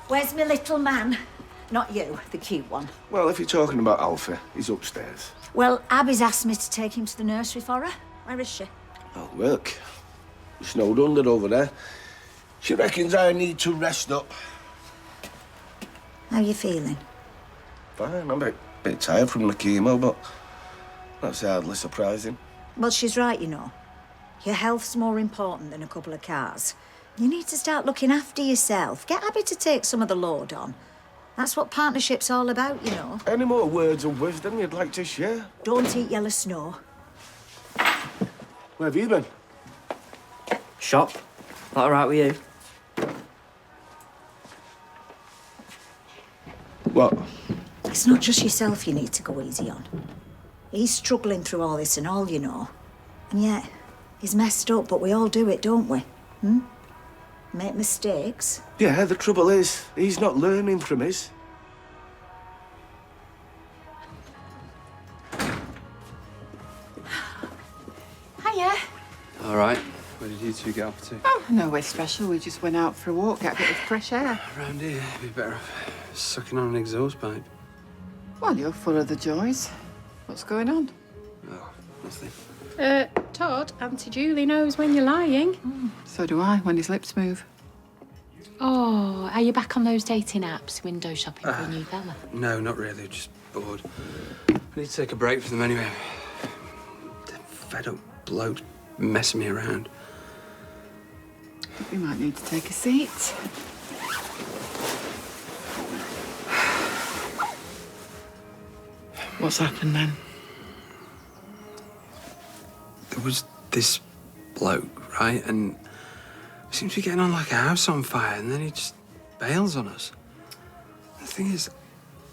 Where's my little man? Not you, the cute one. Well, if you're talking about Alfie, he's upstairs. Well, Abby's asked me to take him to the nursery for her. Where is she? Oh, look. Snowed under over there. She reckons I need to rest up. How you feeling? Fine, I'm a bit tired from the chemo, but that's hardly surprising. Well, she's right, you know. Your health's more important than a couple of cars. You need to start looking after yourself. Get Abby to take some of the load on. That's what partnership's all about, you know. Any more words of wisdom you'd like to share? Don't eat yellow snow. Where have you been? Shop. That all right with you? What? It's not just yourself you need to go easy on. He's struggling through all this and all, you know. And yet, he's messed up, but we all do it, don't we? Make mistakes. Yeah, the trouble is, he's not learning from his. Hiya. All right. Where did you two get off to? Oh, nowhere special. We just went out for a walk, get a bit of fresh air. Around here, be better off sucking on an exhaust pipe. Well, you're full of the joys. What's going on? Oh, nothing. Todd, Auntie Julie knows when you're lying. So do I, when his lips move. Oh, are you back on those dating apps, window shopping for a new fella? No, not really. Just bored. I need to take a break from them anyway. They're fed up blokes messing me around. I think we might need to take a seat. What's happened then? There was this bloke, right? And he seems to be getting on like a house on fire, and then he just bails on us. The thing is,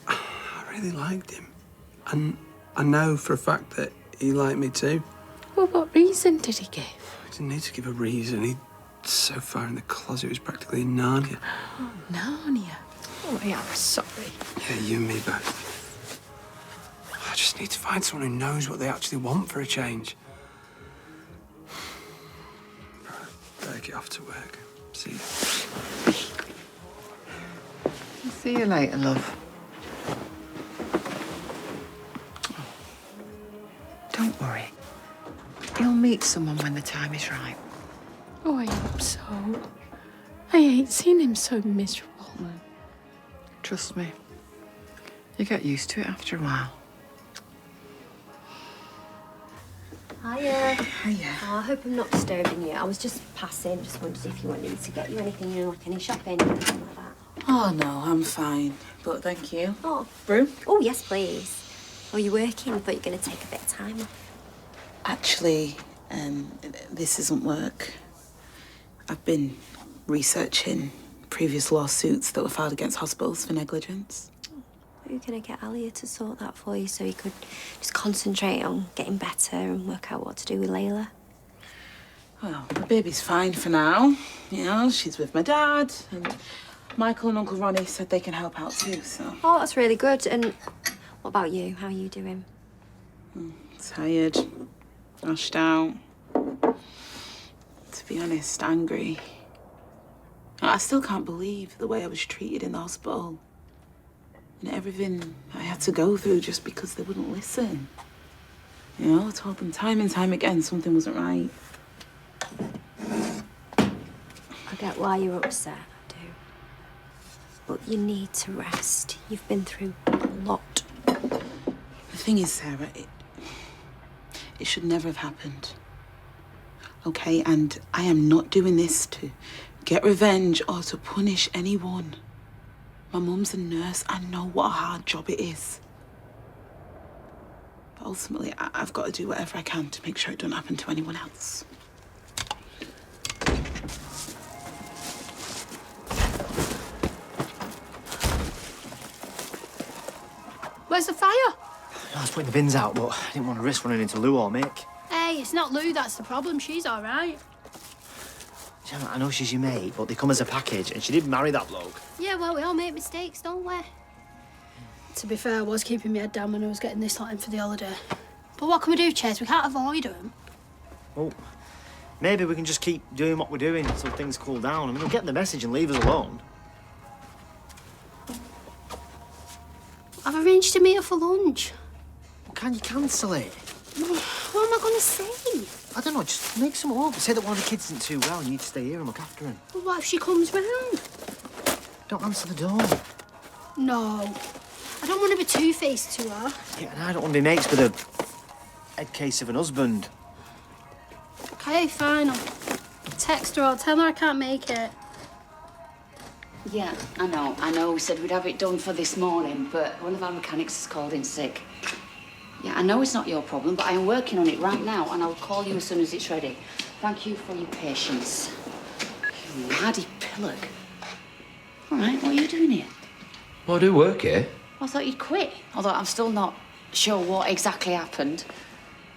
I really liked him. And I know for a fact that he liked me too. Well, what reason did he give? He didn't need to give a reason. He's so far in the closet, it was practically in Narnia. Oh, Narnia. Oh, yeah, I'm sorry. Yeah, you and me both. I just need to find someone who knows what they actually want for a change. Better get off to work. See you. See you later, love. Don't worry. You'll meet someone when the time is right. Oh, I hope so. I ain't seen him so miserable. Trust me. You get used to it after a while. Hiya. Hiya. Oh, I hope I'm not disturbing you. I was just passing, just wondered if you wanted me to get you anything, you know, like any shopping or anything like that. Oh, no, I'm fine. But thank you. Oh. Brew? Oh, yes, please. Oh, you're working? I thought you were going to take a bit of time off. Actually, this isn't work. I've been researching previous lawsuits that were filed against hospitals for negligence. Are you going to get Alia to sort that for you so you could just concentrate on getting better and work out what to do with Layla? Well, the baby's fine for now. You know, she's with my dad, and Michael and Uncle Ronnie said they can help out too, so. Oh, that's really good. And what about you? How are you doing? Tired, rushed out. To be honest, angry. I still can't believe the way I was treated in the hospital. And everything I had to go through just because they wouldn't listen. You know, I told them time and time again something wasn't right. I get why you're upset, I do. But you need to rest. You've been through a lot. The thing is, Sarah, it should never have happened. Okay, and I am not doing this to get revenge or to punish anyone. My mum's a nurse. I know what a hard job it is. But ultimately, I've got to do whatever I can to make sure it doesn't happen to anyone else. Where's the fire? I was putting the bins out, but I didn't want to risk running into Lou or Mick. Hey, it's not Lou that's the problem. She's all right. Gemma, I know she's your mate, but they come as a package, and she did marry that bloke. Yeah, well, we all make mistakes, don't we? To be fair, I was keeping my head down when I was getting this lot in for the holiday. But what can we do, Ches? We can't avoid them. Well, maybe we can just keep doing what we're doing until things cool down. I mean, they'll get the message and leave us alone. I've arranged to meet her for lunch. Well, can you cancel it? What am I going to say? I don't know, just make some up. Say that one of the kids isn't too well and you need to stay here and look after him. Well, what if she comes round? Don't answer the door. No. I don't want to be two-faced to her. Yeah, and I don't want to be mates with a head case of an husband. Okay, fine. I'll text her. I'll tell her I can't make it. Yeah, I know. We said we'd have it done for this morning, but one of our mechanics has called in sick. Yeah, I know it's not your problem, but I am working on it right now, and I'll call you as soon as it's ready. Thank you for your patience. You laddie pillock. All right, what are you doing here? Well, I do work here. I thought you'd quit, although I'm still not sure what exactly happened.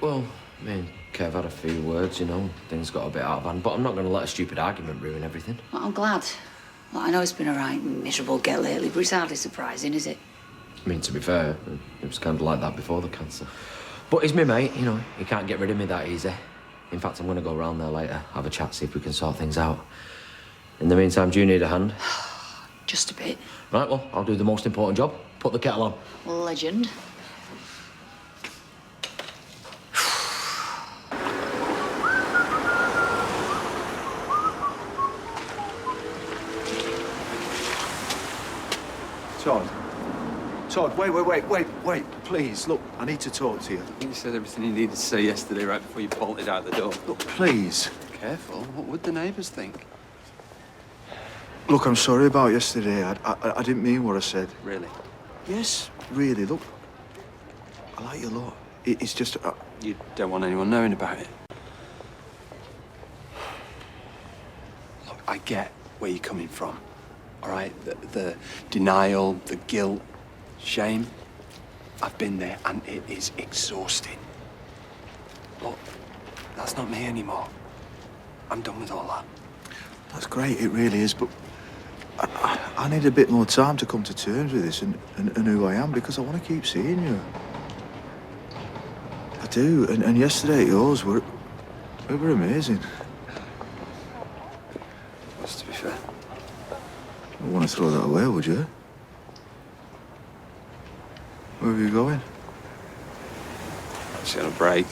Well, me and Kev had a few words, you know. Things got a bit out of hand, but I'm not going to let a stupid argument ruin everything. Well, I'm glad. Well, I know it's been a right miserable get lately, but it's hardly surprising, is it? I mean, to be fair, it was kind of like that before the cancer. But he's me mate, you know. He can't get rid of me that easy. In fact, I'm going to go round there later, have a chat, see if we can sort things out. In the meantime, do you need a hand? Just a bit. Right, well, I'll do the most important job. Put the kettle on. Legend. Todd, wait, please. Look, I need to talk to you. You said everything you needed to say yesterday right before you bolted out the door. Look, please. Careful. What would the neighbours think? Look, I'm sorry about yesterday. I didn't mean what I said. Really? Yes, really. Look, I like you a lot. It's just... You don't want anyone knowing about it? Look, I get where you're coming from, all right? The denial, the guilt, shame. I've been there, and it is exhausting. Look, that's not me anymore. I'm done with all that. That's great, it really is, but I need a bit more time to come to terms with this and who I am, because I want to keep seeing you. I do, and yesterday at yours were amazing. What's to be fair? I wouldn't want to throw that away, would you? Where are you going? Actually on a break.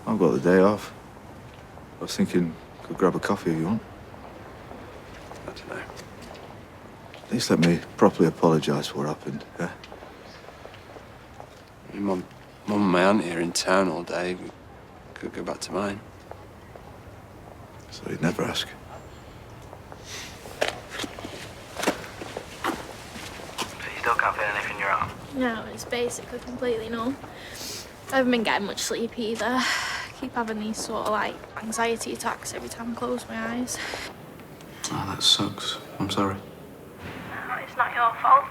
I've got the day off. I was thinking, could grab a coffee if you want. I don't know. At least let me properly apologise for what happened, yeah? Mum and my aunt here in town all day. We could go back to mine. So you'd never ask. You still can't feel anything in your arm? No, it's basically completely numb. I haven't been getting much sleep either. I keep having these sort of like anxiety attacks every time I close my eyes. Oh, that sucks. I'm sorry. No, it's not your fault.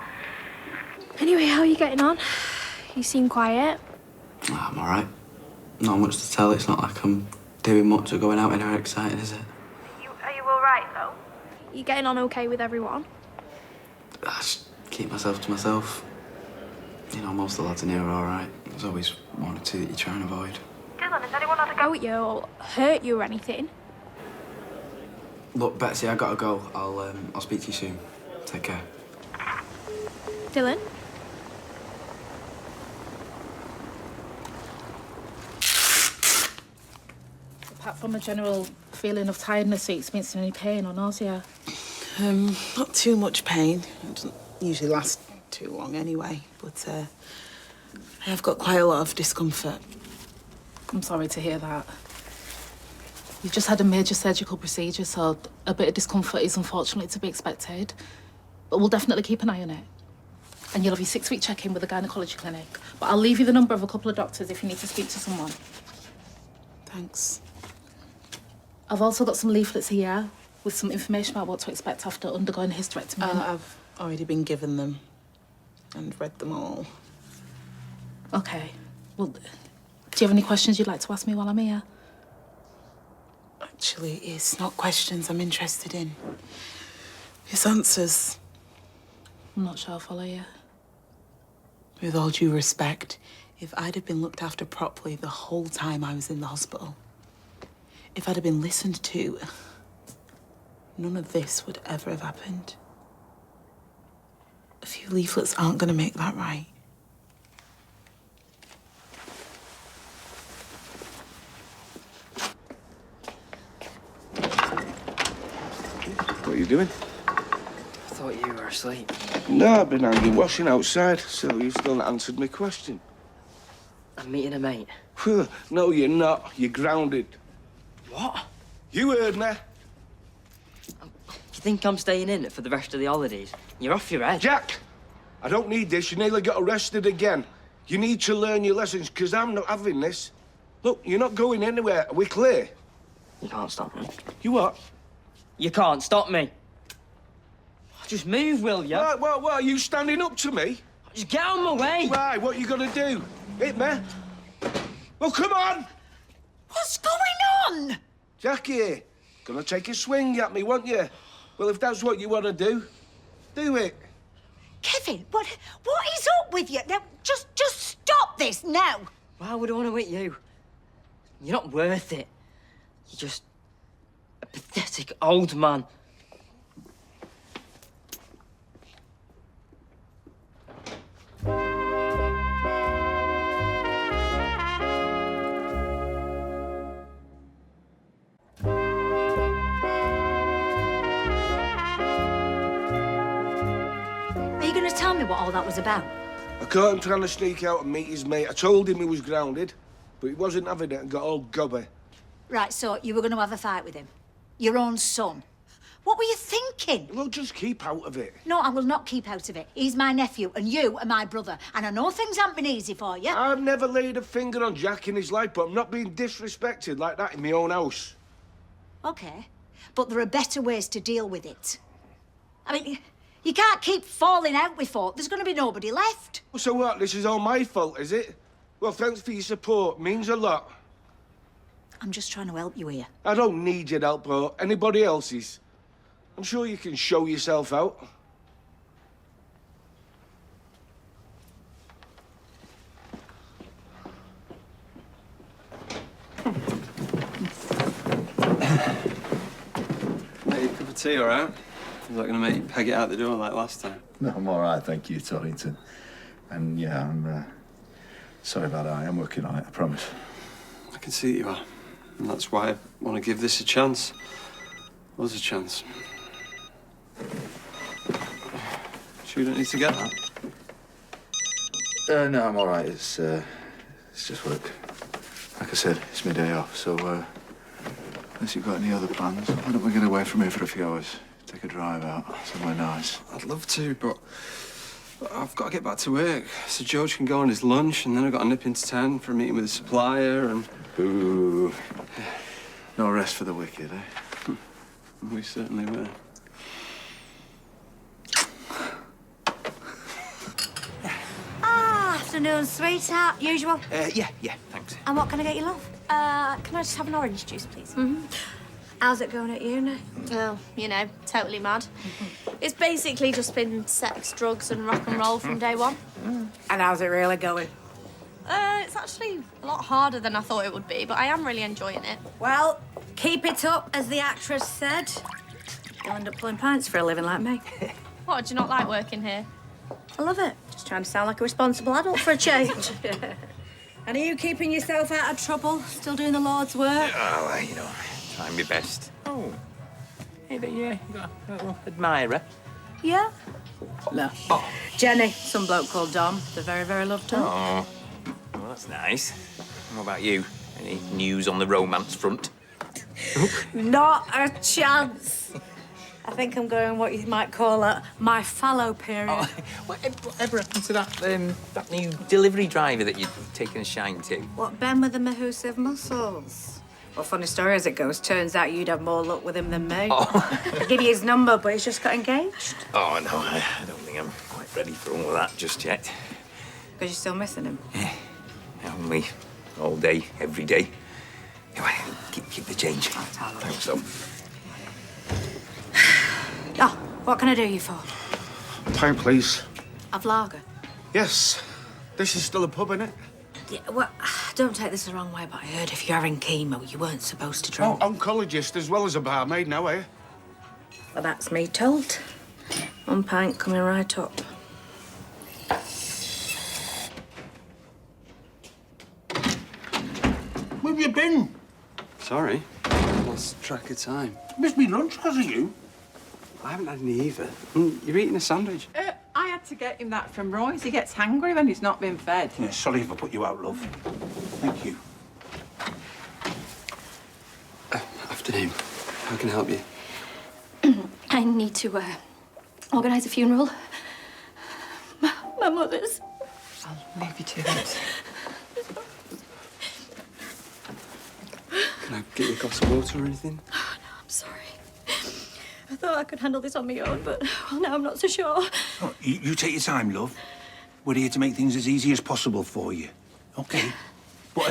Anyway, how are you getting on? You seem quiet. Oh, I'm all right. Not much to tell. It's not like I'm doing much or going out anywhere exciting, is it? Are you all right though? You getting on okay with everyone? I just keep myself to myself. You know, most of the lads in here are all right. There's always one or two that you try and avoid. Dylan, has anyone had a go at you or hurt you or anything? Look, Betsy, I gotta go. I'll speak to you soon. Take care. Dylan? Apart from a general feeling of tiredness, are you experiencing any pain or nausea? Not too much pain. It doesn't usually last too long anyway, but I have got quite a lot of discomfort. I'm sorry to hear that. You've just had a major surgical procedure, so a bit of discomfort is unfortunately to be expected. But we'll definitely keep an eye on it. And you'll have your 6-week check-in with the gynecology clinic. But I'll leave you the number of a couple of doctors if you need to speak to someone. Thanks. I've also got some leaflets here with some information about what to expect after undergoing a hysterectomy. I've already been given them and read them all. Okay. Well, do you have any questions you'd like to ask me while I'm here? Actually, it's not questions I'm interested in. It's answers. I'm not sure I'll follow you. With all due respect, if I'd have been looked after properly the whole time I was in the hospital, if I'd have been listened to, none of this would ever have happened. A few Your leaflets aren't going to make that right. What are you doing? I thought you were asleep. No, I've been hanging washing outside, so you've still not answered my question. I'm meeting a mate. No, you're not. You're grounded. What? You heard me. You think I'm staying in for the rest of the holidays? You're off your head. Jack, I don't need this. You nearly got arrested again. You need to learn your lessons, because I'm not having this. Look, you're not going anywhere. Are we clear? You can't stop me. You what? You can't stop me. Just move, will you? What, are you standing up to me? Just get out of my way. Right, what are you gonna do? Hit me? Well, come on! What's going on? Jackie, gonna take a swing at me, won't you? Well, if that's what you want to do it. Kevin, what is up with you? Now, just stop this now. Why would I want to hit you? You're not worth it. You're just a pathetic old man. Are you going to tell me what all that was about? I caught him trying to sneak out and meet his mate. I told him he was grounded, but he wasn't having it and got all gobby. Right, so you were going to have a fight with him? Your own son? What were you thinking? Well, just keep out of it. No, I will not keep out of it. He's my nephew, and you are my brother. And I know things haven't been easy for you. I've never laid a finger on Jack in his life, but I'm not being disrespected like that in my own house. OK, but there are better ways to deal with it. I mean, you can't keep falling out with folk. There's going to be nobody left. So what, this is all my fault, is it? Well, thanks for your support. Means a lot. I'm just trying to help you here. I don't need your help or anybody else's. I'm sure you can show yourself out. Hey, a cup of tea, all right? Is that gonna make you peg it out the door like last time? No, I'm all right, thank you, Torrington. And yeah, I'm sorry about that. I am working on it, I promise. I can see that you are. And that's why I want to give this a chance. Was a chance. Sure you don't need to get that? No, I'm all right. It's just work. Like I said, it's my day off, so unless you've got any other plans, why don't we get away from here for a few hours? Take a drive out, somewhere nice. I'd love to, but I've got to get back to work. So George can go on his lunch, and then I've got to nip into town for a meeting with a supplier, and... Ooh. No rest for the wicked, eh? We certainly were. Afternoon, sweetheart. Usual. Yeah, thanks. And what can I get you, love? Can I just have an orange juice, please? Mm-hmm. How's it going at uni? Oh, you know, totally mad. It's basically just been sex, drugs and rock and roll from day one. And how's it really going? It's actually a lot harder than I thought it would be, but I am really enjoying it. Well, keep it up, as the actress said. You'll end up pulling pints for a living like me. What, do you not like working here? I love it. Just trying to sound like a responsible adult for a change. And are you keeping yourself out of trouble? Still doing the Lord's work? Oh, well, you know, trying my best. Oh. Hey, there, yeah, you got a little admirer. Yeah? No. Oh. Jenny, some bloke called Dom. They're very, very loved her. Oh. Well, that's nice. What about you? Any news on the romance front? Not a chance. I think I'm going what you might call my fallow period. Oh, whatever happened to that new delivery driver that you'd taken a shine to? What, Ben with the mahoosive muscles? Well, funny story as it goes, turns out you'd have more luck with him than me. Oh. I'll give you his number, but he's just got engaged. Oh, no, I don't think I'm quite ready for all of that just yet. Because you're still missing him? Yeah, only all day, every day. Anyway, keep the change. Thanks, though. Oh, what can I do you for? A pint, please. Of lager? Yes. This is still a pub, isn't it? Yeah, well, don't take this the wrong way, but I heard if you're having chemo, you weren't supposed to drink. Oh, oncologist as well as a barmaid now, are you? Well, that's me told. 1 pint coming right up. been? Sorry. Lost track of time. Missed me lunch because of you. I haven't had any either. You're eating a sandwich. I had to get him that from Royce. He gets hangry when he's not been fed. Yeah, sorry if I put you out, love. Thank you. Afternoon. How can I help you? I need to organise a funeral. My mother's. I'll leave you to it. Can I get you a glass of water or anything? Oh, no, I'm sorry. I thought I could handle this on my own, but well, now I'm not so sure. Oh, you take your time, love. We're here to make things as easy as possible for you. Okay? But,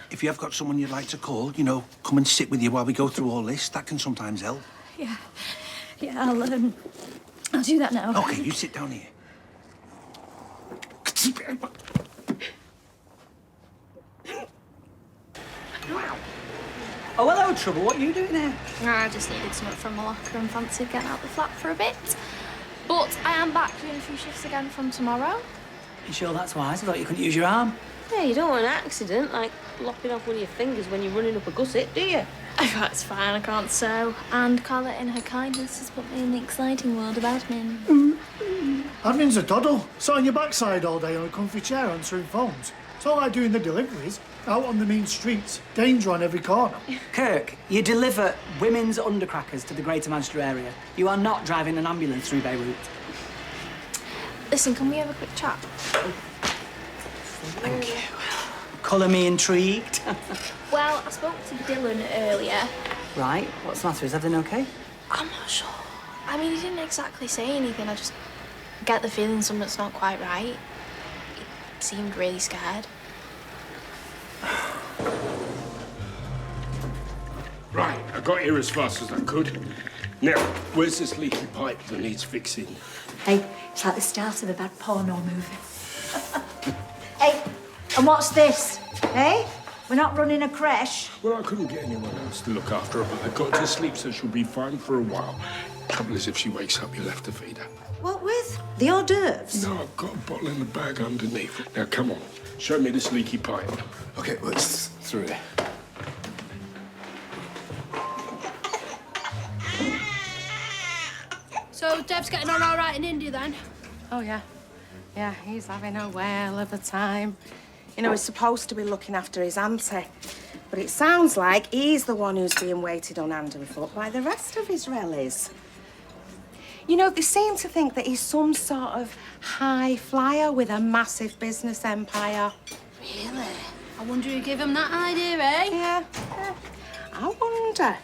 if you have got someone you'd like to call, you know, come and sit with you while we go through all this, that can sometimes help. Yeah. Yeah, I'll do that now. Okay, you sit down here. Oh, hello, Trouble. What are you doing here? I just needed something from my locker and fancied getting out the flat for a bit. But I am back doing a few shifts again from tomorrow. You sure that's wise? I thought you couldn't use your arm. Yeah, you don't want an accident, like lopping off one of your fingers when you're running up a gusset, do you? That's fine, I can't sew. And Carla, in her kindness, has put me in the exciting world of admin. Admin's a doddle. Sat on your backside all day on a comfy chair answering phones. It's all like doing the deliveries. Out on the mean streets. Danger on every corner. Kirk, you deliver women's undercrackers to the Greater Manchester area. You are not driving an ambulance through Beirut. Listen, can we have a quick chat? Thank you. Colour me intrigued. Well, I spoke to Dylan earlier. Right, what's the matter? Is everything okay? I'm not sure. I mean, he didn't exactly say anything. I just get the feeling something's not quite right. He seemed really scared. Right, I got here as fast as I could. Now, where's this leaky pipe that needs fixing? Hey, it's like the start of a bad porno movie. Hey, and what's this? Hey? We're not running a creche. Well, I couldn't get anyone else to look after her, but I got her to sleep, so she'll be fine for a while. Trouble is, if she wakes up, you'll have to feed her. What with? The hors d'oeuvres? No, I've got a bottle in the bag underneath. Now, come on. Show me this leaky pipe. Okay, well, it's through it. So Deb's getting on all right in India then? Oh, yeah. Yeah, he's having a whale of a time. You know, he's supposed to be looking after his auntie, but it sounds like he's the one who's being waited on hand and foot by the rest of his rellies. You know, they seem to think that he's some sort of high flyer with a massive business empire. Really? I wonder who gave him that idea, eh? Yeah. I wonder.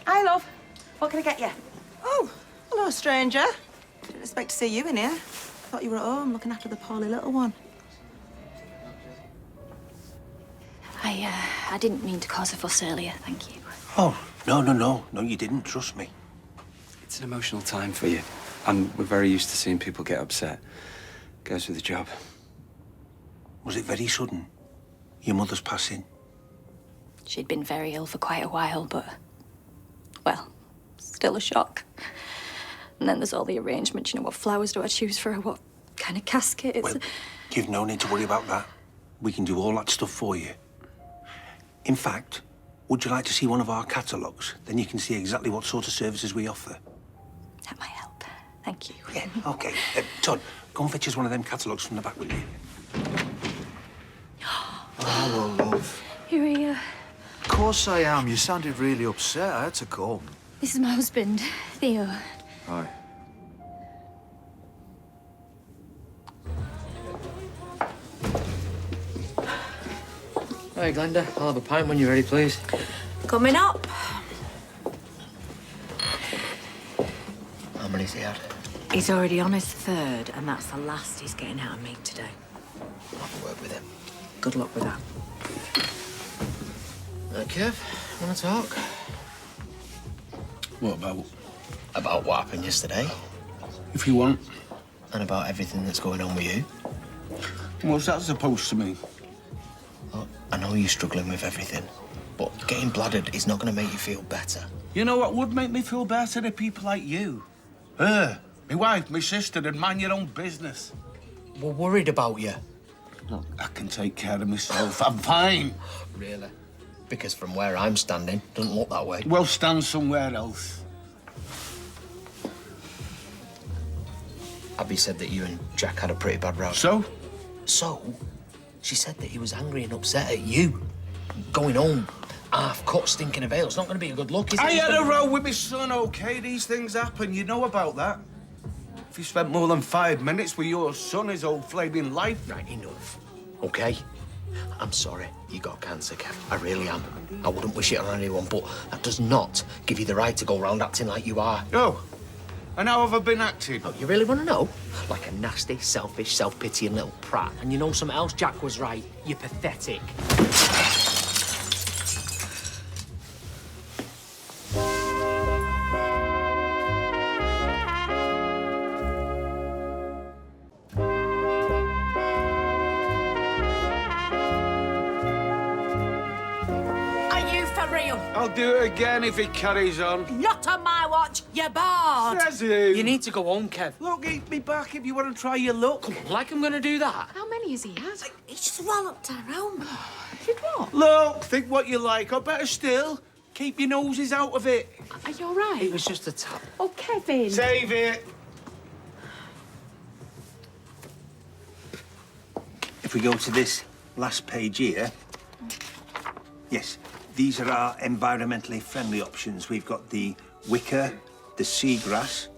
Hi, love. What can I get you? Oh, hello, stranger. Didn't expect to see you in here. Thought you were at home looking after the poorly little one. I didn't mean to cause a fuss earlier, thank you. Oh, no, you didn't. Trust me. It's an emotional time for you. And we're very used to seeing people get upset. Goes with the job. Was it very sudden? Your mother's passing? She'd been very ill for quite a while, but, well, still a shock. And then there's all the arrangements, you know, what flowers do I choose for her, what kind of casket? It's... Well, you've no need to worry about that. We can do all that stuff for you. In fact, would you like to see one of our catalogues? Then you can see exactly what sort of services we offer. That might help. Thank you. Yeah, OK. Todd, go and fetch us one of them catalogues from the back, will you? Oh, hello, love. Here we are. Of course I am. You sounded really upset. I had to come. This is my husband, Theo. Hi. Right, Glenda, I'll have a pint when you're ready, please. Coming up. How many's he had? He's already on his third, and that's the last he's getting out of me today. I'll have a word with him. Good luck with that. Kev, wanna talk? What about? About what happened yesterday. If you want. And about everything that's going on with you. What's that supposed to mean? Look, I know you're struggling with everything, but getting bladdered is not going to make you feel better. You know what would make me feel better? The people like you. Her, my wife, my sister, and mind your own business. We're worried about you. Look, I can take care of myself. I'm fine. Really? Because from where I'm standing, doesn't look that way. Well, stand somewhere else. Abby said that you and Jack had a pretty bad row. So? So? She said that he was angry and upset at you. Going home, half cut, stinking of ale. It's not going to be a good look, is it? I had a row with my son, OK? These things happen. You know about that. If you spent more than 5 minutes with your son, his old flaming life... Right, enough. OK? I'm sorry you got cancer, Kev. I really am. I wouldn't wish it on anyone, but that does not give you the right to go around acting like you are. No. And how have I been acting? Oh, you really want to know? Like a nasty, selfish, self-pitying little prat. And you know something else? Jack was right. You're pathetic. I'll do it again if he carries on. Not on my watch, you're bored. Says who? You need to go home, Kev. Look, eat me back if you want to try your luck. Come on, like I'm going to do that. How many has he had? He just walloped her home. Did what? Look, think what you like, or better still, keep your noses out of it. Are you all right? It was just a tap. Oh, Kevin. Save it. If we go to this last page here, yes, these are our environmentally friendly options. We've got the wicker, the seagrass,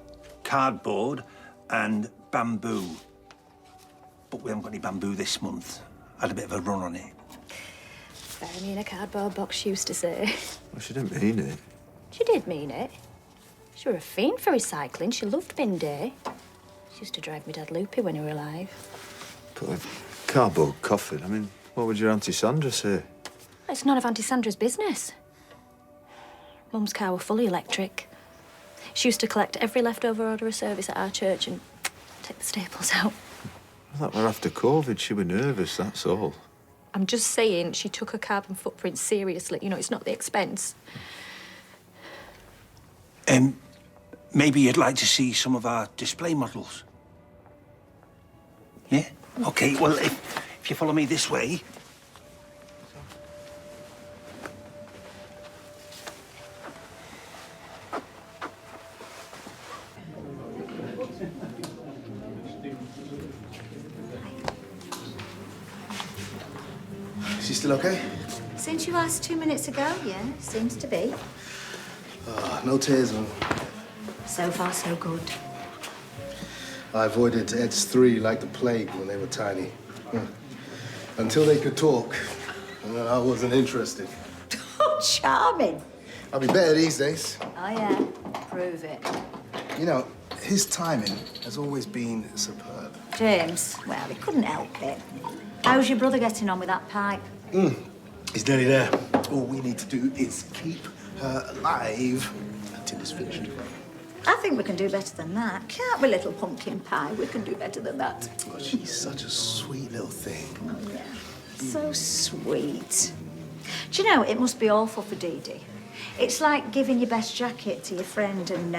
cardboard, and bamboo. But we haven't got any bamboo this month. Had a bit of a run on it. Bury me in a cardboard box, she used to say. Well, she didn't mean it. She did mean it. She were a fiend for recycling. She loved bin day. She used to drive me dad loopy when he were alive. But a cardboard coffin, I mean, what would your Auntie Sandra say? It's none of Auntie Sandra's business. Mum's car were fully electric. She used to collect every leftover order of service at our church and take the staples out. Well, that were after COVID. She were nervous, that's all. I'm just saying she took her carbon footprint seriously. You know, it's not the expense. Maybe you'd like to see some of our display models. Yeah? OK, well, if you follow me this way... Is she still okay? Since you asked 2 minutes ago, yeah, seems to be. No tears, no. So far, so good. I avoided Ed's 3 like the plague when they were tiny. Until they could talk. I wasn't interested. Oh, charming. I'll be better these days. Oh, yeah. Prove it. You know, his timing has always been superb. James, well, he couldn't help it. How's your brother getting on with that pipe? He's nearly there. All we need to do is keep her alive until it's finished. I think we can do better than that. Can't we, little pumpkin pie? We can do better than that. Oh, she's such a sweet little thing. Oh, yeah. So sweet. Do you know, it must be awful for Dee Dee. It's like giving your best jacket to your friend and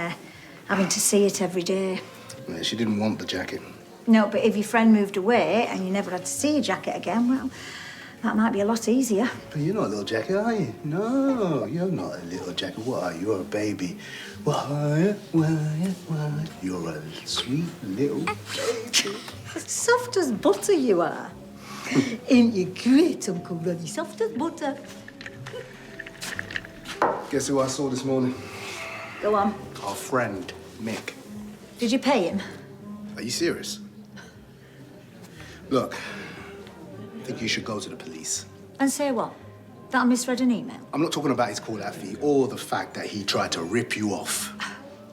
having to see it every day. Yeah, she didn't want the jacket. No, but if your friend moved away and you never had to see your jacket again, well, that might be a lot easier. But you're not a little jacket, are you? No, you're not a little jacket. What are you? You're a baby. Why? You're a sweet little baby. Soft as butter you are. Ain't you great, Uncle Ronnie? Soft as butter. Guess who I saw this morning? Go on. Our friend, Mick. Did you pay him? Are you serious? Look, I think you should go to the police. And say what? That I misread an email? I'm not talking about his call-out fee or the fact that he tried to rip you off.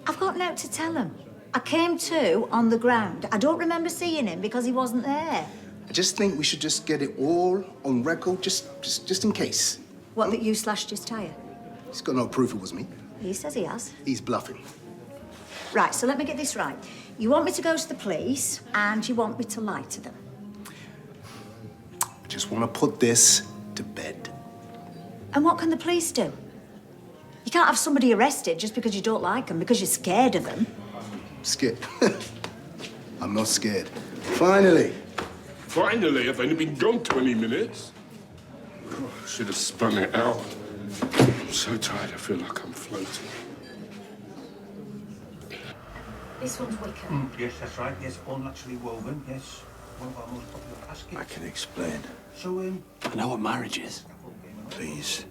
I've got no to tell him. I came to on the ground. I don't remember seeing him because he wasn't there. I just think we should just get it all on record, just in case. What, that you slashed his tyre? He's got no proof it was me. He says he has. He's bluffing. Right, so let me get this right. You want me to go to the police and you want me to lie to them? I just want to put this to bed. And what can the police do? You can't have somebody arrested just because you don't like them, because you're scared of them. Scared? I'm not scared. Finally, Finally, I've only been gone 20 minutes. Oh, I should have spun it out. I'm so tired, I feel like I'm floating. This one's wicker. Yes, that's right. Yes, all naturally woven. Yes, one of our most popular caskets. I can explain. So, I know what marriage is. Please,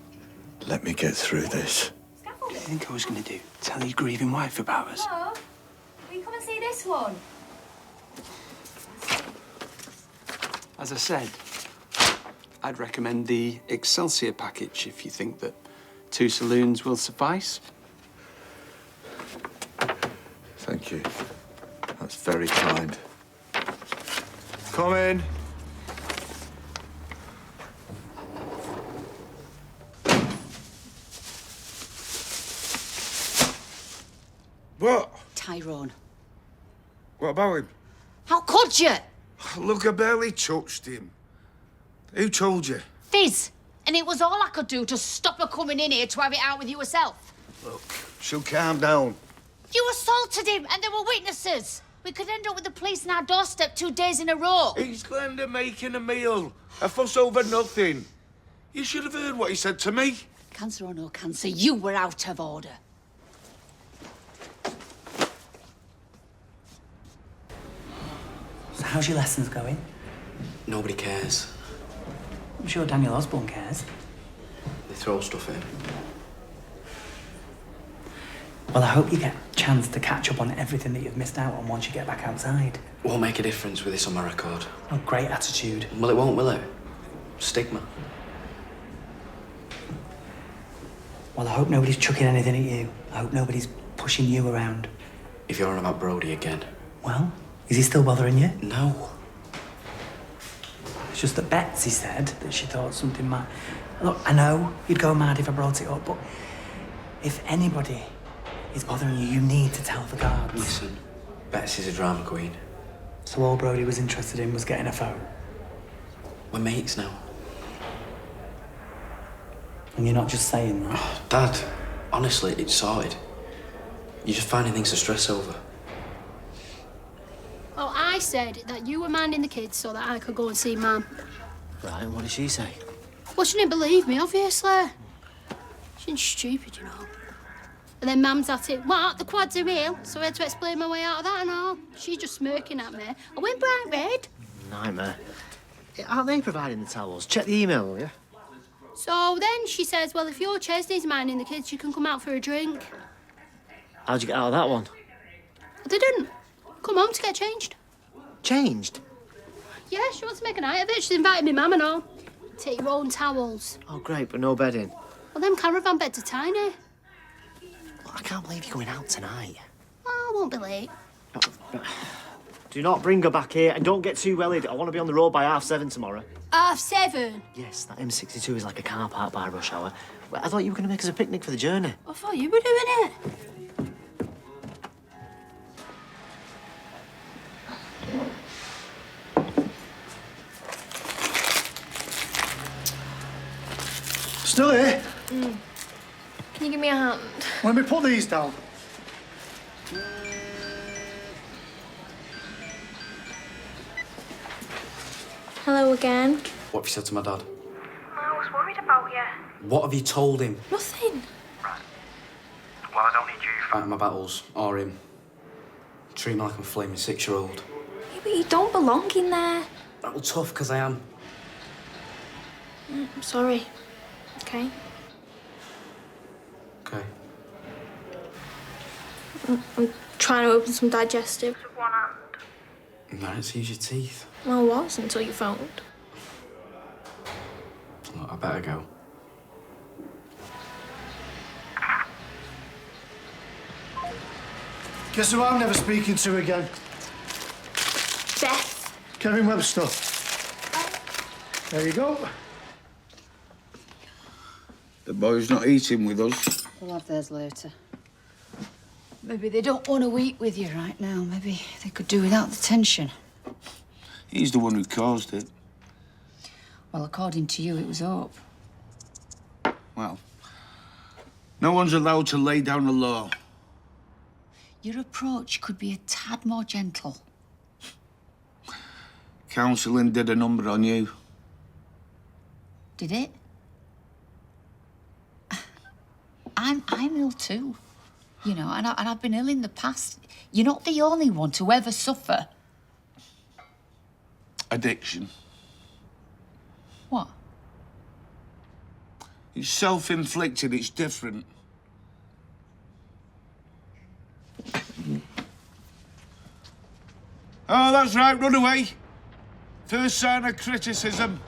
let me get through this. What do you think I was going to do? Tell your grieving wife about us? Oh, will you come and see this one? As I said, I'd recommend the Excelsior package if you think that 2 saloons will suffice. Thank you. That's very kind. Come in. What? Tyrone. What about him? How could you? Look, I barely touched him. Who told you? Fizz. And it was all I could do to stop her coming in here to have it out with you herself. Look, she'll calm down. You assaulted him and there were witnesses. We could end up with the police on our doorstep 2 days in a row. He's Glenda making a meal. A fuss over nothing. You should have heard what he said to me. Cancer or no cancer, you were out of order. So how's your lessons going? Nobody cares. I'm sure Daniel Osborne cares. They throw stuff in. Well, I hope you get a chance to catch up on everything that you've missed out on once you get back outside. Won't make a difference with this on my record. Oh, great attitude. Well, it won't, will it? Stigma. Well, I hope nobody's chucking anything at you. I hope nobody's pushing you around. If you're on about Brody again. Well, is he still bothering you? No. It's just that Betsy said that she thought something might... Look, I know you'd go mad if I brought it up, but if anybody is bothering you, you need to tell the guards. Listen, Betsy's a drama queen. So all Brody was interested in was getting a phone. We're mates now. And you're not just saying that. Oh, Dad, honestly, it's sorted. You're just finding things to stress over. Well, I said that you were minding the kids so that I could go and see Mum. Right, what did she say? Well, she didn't believe me, obviously. She's stupid, you know. And then Mum's at it, what, the quads are real? So I had to explain my way out of that and all. She's just smirking at me. I went bright red. Nightmare. Aren't they providing the towels? Check the email, will you? So then she says, well, if your Chesney's minding the kids, you can come out for a drink. How'd you get out of that one? I didn't. Come home to get changed. Changed? Yeah, she wants to make a night of it. She's invited me mum and all. Take your own towels. Oh, great, but no bedding. Well, them caravan beds are tiny. Well, I can't believe you're going out tonight. Oh, I won't be late. Do not bring her back here and don't get too wellied. I want to be on the road by 7:30 tomorrow. 7:30? Yes, that M62 is like a car park by rush hour. Well, I thought you were going to make us a picnic for the journey. I thought you were doing it. Still here? Can you give me a hand? Let me put these down. Hello again. What have you said to my dad? I was worried about you. What have you told him? Nothing. Well, I don't need you fighting my battles, or him. Treat me like I'm a flaming 6-year-old. Yeah, but you don't belong in there. Well, tough, because I am. I'm sorry. Okay? Okay. I'm trying to open some digestives with one hand. No, it's use your teeth. Well, I was until you phoned. Look, I better go. Guess who I'm never speaking to again? Beth. Kevin Webster. There you go. The boy's not eating with us. We'll have theirs later. Maybe they don't want to eat with you right now. Maybe they could do without the tension. He's the one who caused it. Well, according to you, it was Hope. Well, no one's allowed to lay down the law. Your approach could be a tad more gentle. Counselling did a number on you. Did it? I'm ill too, you know, and I've been ill in the past. You're not the only one to ever suffer. Addiction. What? It's self-inflicted, it's different. Oh, that's right, run away. First sign of criticism.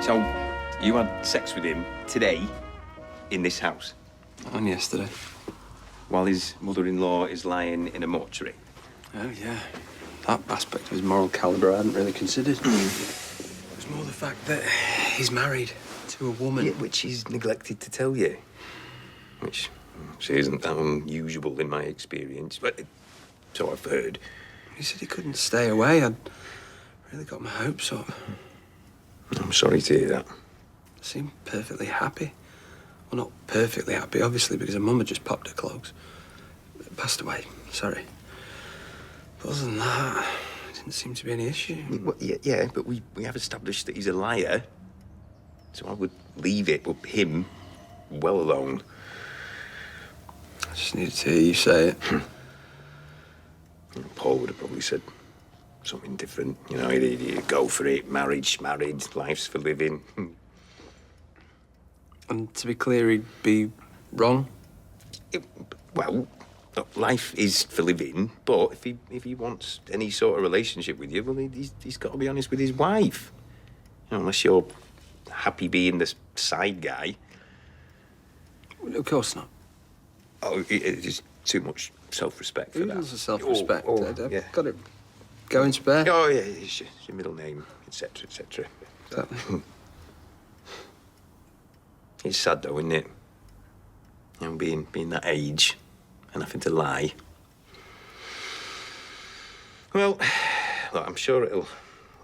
So, you had sex with him today in this house? And yesterday. While his mother-in-law is lying in a mortuary? Oh, yeah. That aspect of his moral calibre I hadn't really considered. It was more the fact that he's married to a woman. Yeah, which he's neglected to tell you. Which isn't that unusual in my experience, but so I've heard. He said he couldn't stay away. I'd really got my hopes up. I'm sorry to hear that. Seemed perfectly happy. Well, not perfectly happy, obviously, because her mum had just popped her clogs. Passed away, sorry. But other than that, didn't seem to be any issue. Well, yeah, but we have established that he's a liar. So I would leave it with him well alone. I just needed to hear you say it. Paul would have probably said something different. You know, he'd go for it. Married, life's for living. And to be clear, he'd be wrong? Well, look, life is for living, but if he wants any sort of relationship with you, well, he's got to be honest with his wife. You know, unless you're happy being the side guy. Well, of course not. Oh, it is too much self-respect for that. It's a self-respect. Yeah. Got it. Go in spare. Oh, yeah, it's your middle name, etc., etc. Exactly. It's sad, though, isn't it? You know, being that age and having to lie. Well, look, I'm sure it'll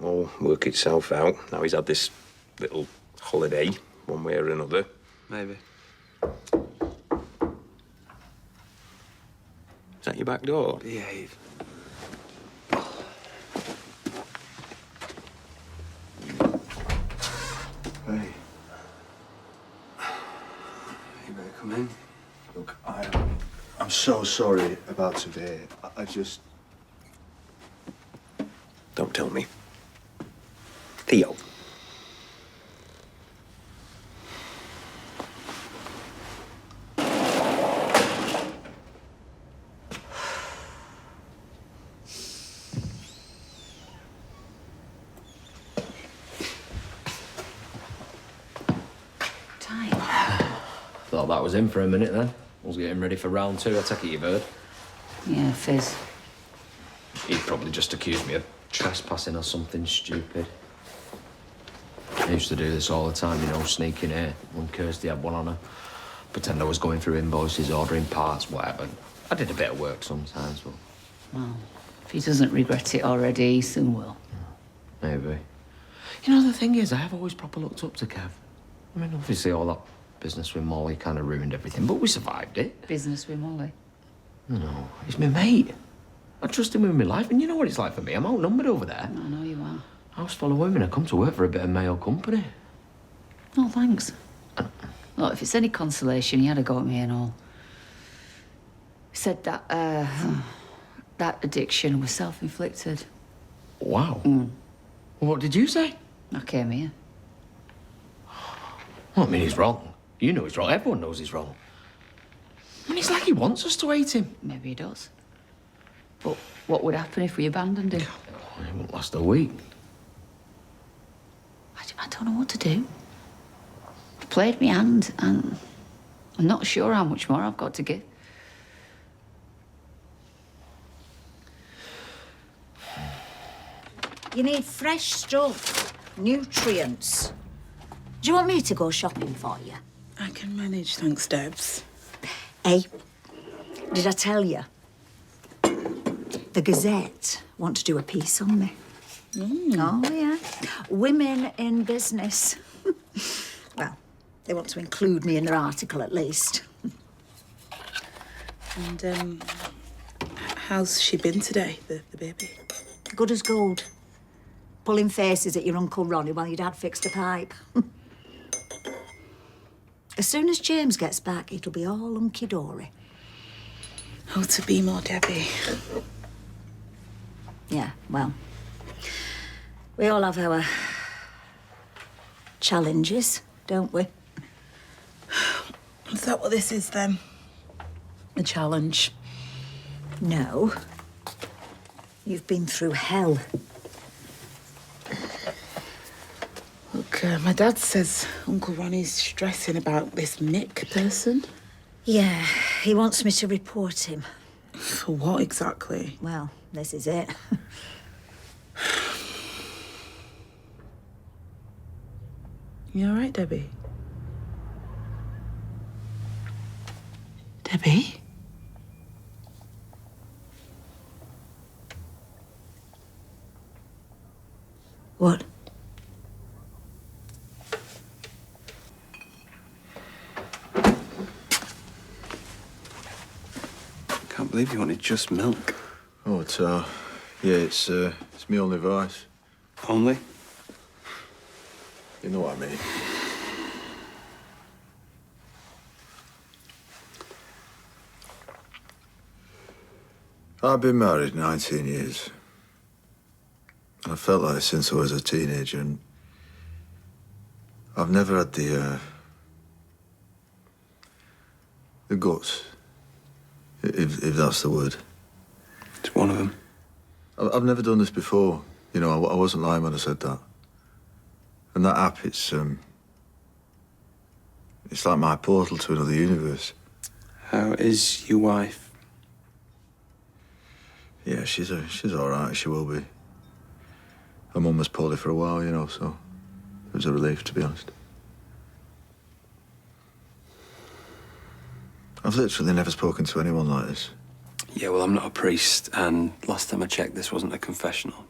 all work itself out. Now he's had this little holiday, one way or another. Maybe. Is that your back door? Behave. Hey. You better come in. Look, I'm so sorry about today. I just... Don't tell me. Theo. Thought that was him for a minute then. I was getting ready for round two. I take it you've heard. Yeah, Fizz. He'd probably just accused me of trespassing or something stupid. I used to do this all the time, you know, sneaking here when Kirsty had one on her. Pretend I was going through invoices, ordering parts, whatever. I did a bit of work sometimes, but... Well, if he doesn't regret it already, he soon will. Maybe. You know, the thing is, I have always proper looked up to Kev. I mean, obviously all that business with Molly kind of ruined everything, but we survived it. Business with Molly? No, he's my mate. I trust him with my life, and you know what it's like for me. I'm outnumbered over there. I know you are. House full of women. I come to work for a bit of male company. Oh, thanks. Look, if it's any consolation, he had a go at me and all. He said that, that addiction was self-inflicted. Wow. What did you say? I came here. Well, I mean, he's wrong. You know he's wrong. Everyone knows he's wrong. I mean, it's like he wants us to hate him. Maybe he does. But what would happen if we abandoned him? It won't last a week. I don't know what to do. I've played my hand, and I'm not sure how much more I've got to give. You need fresh stuff, nutrients. Do you want me to go shopping for you? I can manage, thanks, Debs. Hey, Did I tell you? The Gazette want to do a piece on me. Oh, yeah. Women in business. Well, they want to include me in their article, at least. And, how's she been today, the baby? Good as gold. Pulling faces at your Uncle Ronnie while your dad fixed a pipe. As soon as James gets back, it'll be all hunky-dory. Oh, to be more Debbie. Yeah, well, we all have our challenges, don't we? Is that what this is, then? A challenge? No. You've been through hell. Look, my dad says Uncle Ronnie's stressing about this Mick person. Yeah, he wants me to report him. For what exactly? Well, this is it. You all right, Debbie? Debbie? What? Can't believe you wanted just milk. Oh, it's my only vice. Only? You know what I mean. I've been married 19 years. And I felt like since I was a teenager, and I've never had the guts, if that's the word. It's one of them. I've never done this before. You know, I wasn't lying when I said that. And that app, it's like my portal to another universe. How is your wife? Yeah, she's all right. She will be. Her mum was poorly for a while, you know, so it was a relief, to be honest. I've literally never spoken to anyone like this. Yeah, well, I'm not a priest, and last time I checked, this wasn't a confessional.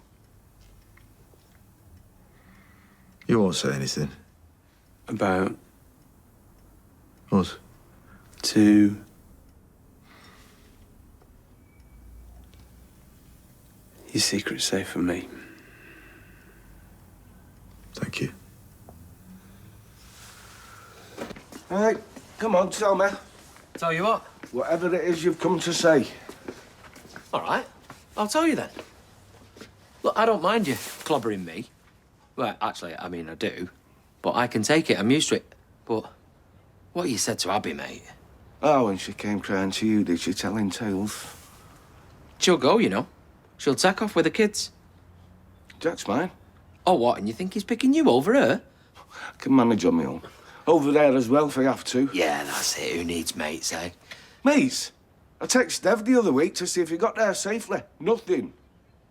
You won't say anything. About? Us? Your secret's safe from me. Thank you. All right, come on, tell me. Tell you what? Whatever it is you've come to say. All right, I'll tell you then. Look, I don't mind you clobbering me. Well, actually, I mean, I do. But I can take it, I'm used to it. But what you said to Abby, mate. Oh, when she came crying to you, did she telling tales? She'll go, you know. She'll take off with the kids. Jack's mine. Oh, what, and you think he's picking you over her? I can manage on my own. Over there as well, if I have to. Yeah, that's it. Who needs mates, eh? Mates? I texted Dev the other week to see if he got there safely. Nothing.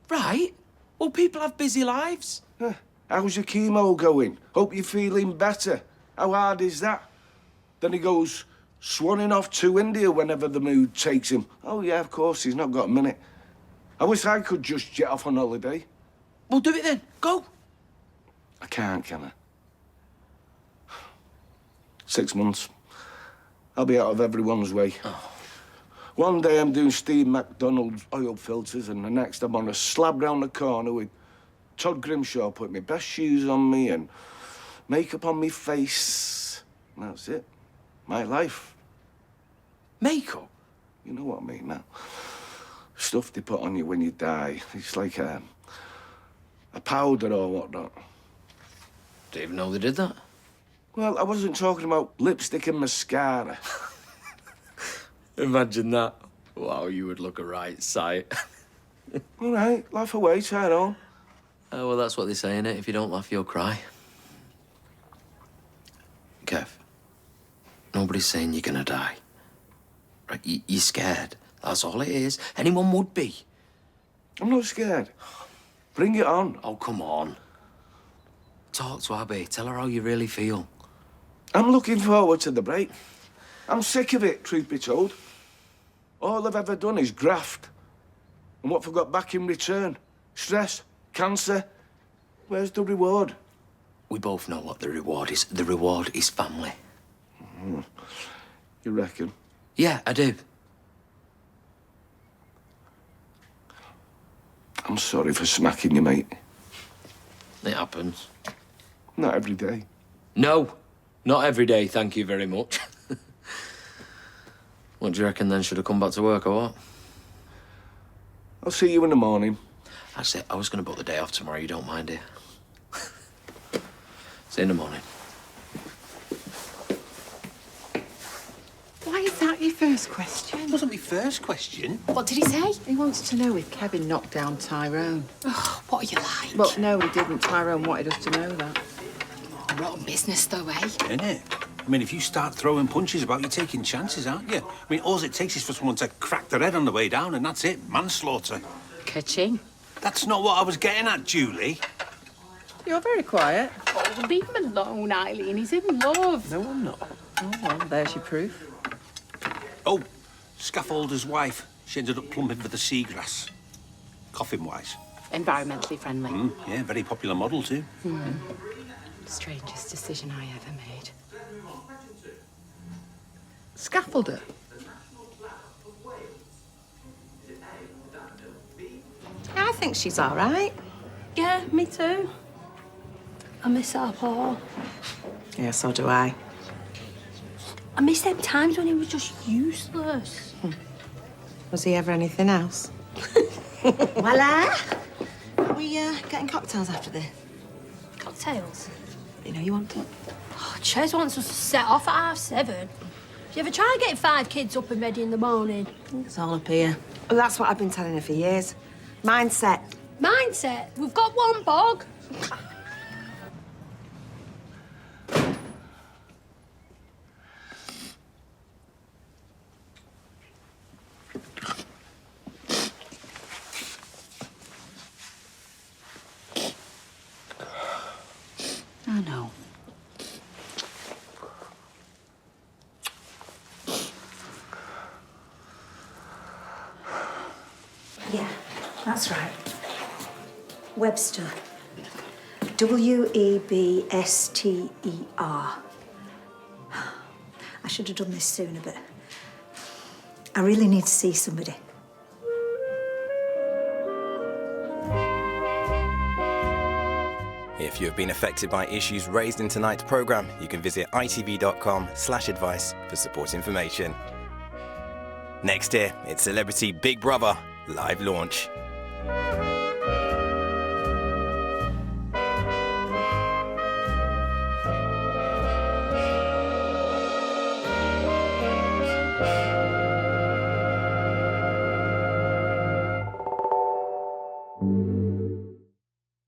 Right. Well, people have busy lives. How's your chemo going? Hope you're feeling better. How hard is that? Then he goes swanning off to India whenever the mood takes him. Oh, yeah, of course, he's not got a minute. I wish I could just jet off on holiday. Well, do it then. Go. I can't, can I? 6 months. I'll be out of everyone's way. Oh. One day I'm doing Steve McDonald's oil filters, and the next I'm on a slab round the corner with Todd Grimshaw putting my best shoes on me and makeup on me face. And that's it. My life. Makeup? You know what I mean now. Stuff they put on you when you die. It's like a powder or whatnot. Didn't even know they did that. Well, I wasn't talking about lipstick and mascara. Imagine that. Wow, you would look a right sight. All right, laugh away, Tyrone. Oh, well, that's what they say, innit? If you don't laugh, you'll cry. Kev, nobody's saying you're gonna die. Right? You're scared. That's all it is. Anyone would be. I'm not scared. Bring it on. Oh, come on. Talk to Abby. Tell her how you really feel. I'm looking forward to the break. I'm sick of it, truth be told. All I've ever done is graft. And what have I got back in return? Stress? Cancer? Where's the reward? We both know what the reward is. The reward is family. You reckon? Yeah, I do. I'm sorry for smacking you, mate. It happens. Not every day. No, not every day, thank you very much. What do you reckon then? Should I come back to work or what? I'll see you in the morning. That's it. I was going to book the day off tomorrow. You don't mind, dear? See you in the morning. Why is that your first question? It wasn't my first question. What did he say? He wants to know if Kevin knocked down Tyrone. Oh, what are you like? Well, no, he didn't. Tyrone wanted us to know that. Rotten business, though, eh? Isn't it? I mean, if you start throwing punches about, you're taking chances, aren't you? I mean, all it takes is for someone to crack their head on the way down, and that's it. Manslaughter. Ka-ching. That's not what I was getting at, Julie. You're very quiet. Oh, leave him alone, Eileen. He's in love. No, I'm not. Oh, well, there's your proof. Oh, scaffolder's wife. She ended up plumbing for the seagrass. Coffin-wise. Environmentally friendly. Yeah, very popular model, too. Strangest decision I ever made. Scaffolder? I think she's all right. Yeah, me too. I miss our Paul. Yeah, so do I. I miss them times when he was just useless. Was he ever anything else? Voila! Are we getting cocktails after this? Cocktails? You know you want to. Oh, Ches wants us to set off at 7:30. Do you ever try getting 5 kids up and ready in the morning? It's all up here. Well, that's what I've been telling her for years. Mindset. Mindset? We've got one, Bog. I know. Yeah, that's right. Webster. Webster. I should have done this sooner, but I really need to see somebody. If you have been affected by issues raised in tonight's programme, you can visit itv.com/advice for support information. Next year, it's Celebrity Big Brother live launch.